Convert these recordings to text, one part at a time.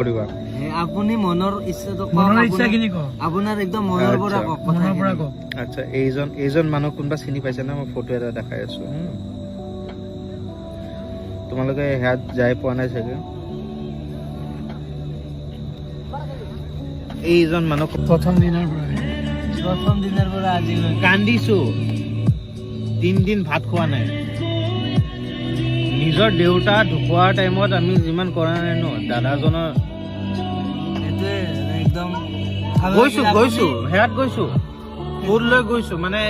কৰিবা আপুনি মনৰ ইচ্ছাটো মনৰ ইচ্ছাখিনি কওক। আপোনাৰ একদম মনৰ পৰা কওক মনৰ পৰা কওক। আচ্ছা এইজন মানুহ কোনোবা চিনি পাইছে না মই ফটো এটা দেখাই আছো তোমালোকে হেয়াত যাই পোৱা নাই চাগে এইজন মানুহ প্ৰথম দিনৰ পৰা আজিলৈ কান্দিছো 3 দিন ভাত খোৱা নাই নিজৰ দেউতা ঢুকোৱাৰ টাইমত আমি যিমান কৰা নাই ন দাদাজনৰ এইটোৱে একদম গৈছো হেয়াত গৈছো ফুল লৈ গৈছো মানে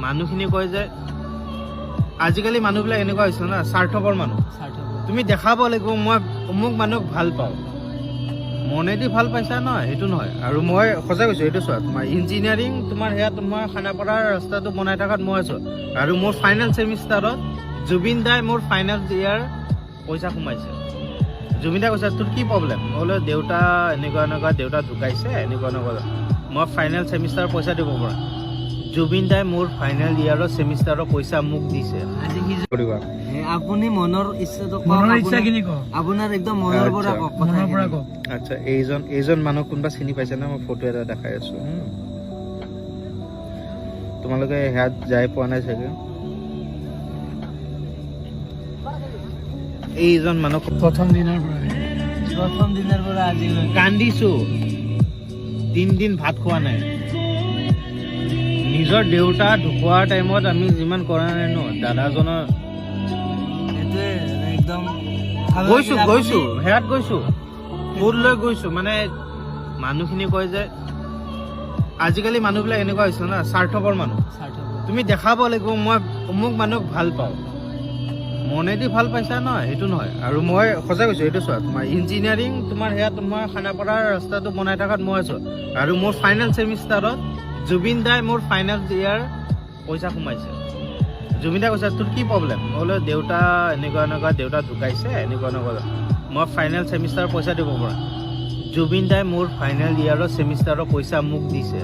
মানুহখিনি কয় যে আজিকালি মানুহবিলাক এনেকুৱা হৈছে না স্বাৰ্থপৰ মানুহ তুমি দেখাব লাগিব মই অমুক মানুহক ভাল পাওঁ মনেদি ভাল পাইছা ন সেইটো নহয় আৰু মই সঁচা কৈছো এইটো চোৱা তোমাৰ ইঞ্জিনিয়াৰিং তোমাৰ সেয়া তোমাৰ খানাপাৰাৰ ৰাস্তাটো বনাই থকাত মই আছো আৰু মোৰ ফাইনেল ছেমিষ্টাৰত জুবিন দাই মোৰ ফাইনেল ইয়াৰ পইচা সোমাইছে জুবিন দাই কৈছে তোৰ কি প্ৰব্লেম মই বোলে দেউতা এনেকুৱা দেউতা ঢুকাইছে এনেকুৱা মই ফাইনেল ছেমিষ্টাৰৰ পইচা দিব পৰা জুবিন দাই মোৰ ফাইনেল ইয়াৰৰ ছেমিষ্টাৰৰ পইচা মোক দিছে কৰিবা আপুনি মনৰ ইচ্ছাটো মনৰ ইচ্ছাখিনি কওক। আপোনাৰ একদম মনৰ পৰা কওক মনৰ পৰা কওক। আচ্ছা এইজন মানুহ কোনোবা চিনি পাইছে না মই ফটো এটা দেখাই আছো তোমালোকে হেয়াত যাই পোৱা নাই চাগে এইজন মানুহ প্ৰথম দিনৰ পৰা আজিলৈ কান্দিছো 3 দিন ভাত খোৱা নাই নিজৰ দেউতা ঢুকোৱাৰ টাইমত আমি যিমান কৰা নাই ন দাদাজনৰ এইটোৱে একদম গৈছো হেয়াত গৈছো ফুল লৈ গৈছো মানে মানুহখিনি কয় যে আজিকালি মানুহবিলাক এনেকুৱা হৈছে না স্বাৰ্থপৰ মানুহ তুমি দেখাব লাগিব মই অমুক মানুহক ভাল পাওঁ মনেদি ভাল পাইছা ন সেইটো নহয় আৰু মই সঁচা কৈছো এইটো চোৱা তোমাৰ ইঞ্জিনিয়াৰিং তোমাৰ সেয়া তোমাৰ খানাপাৰাৰ ৰাস্তাটো বনাই থকাত মই আছো আৰু মোৰ ফাইনেল ছেমিষ্টাৰত জুবিন দাই মোৰ ফাইনেল ইয়াৰ পইচা সোমাইছে জুবিন দাই কৈছে তোৰ কি প্ৰব্লেম মই বোলে দেউতা এনেকুৱা দেউতা ঢুকাইছে এনেকুৱা মই ফাইনেল ছেমিষ্টাৰৰ পইচা দিব পৰা জুবিন দাই মোৰ ফাইনেল ইয়াৰৰ ছেমিষ্টাৰৰ পইচা মোক দিছে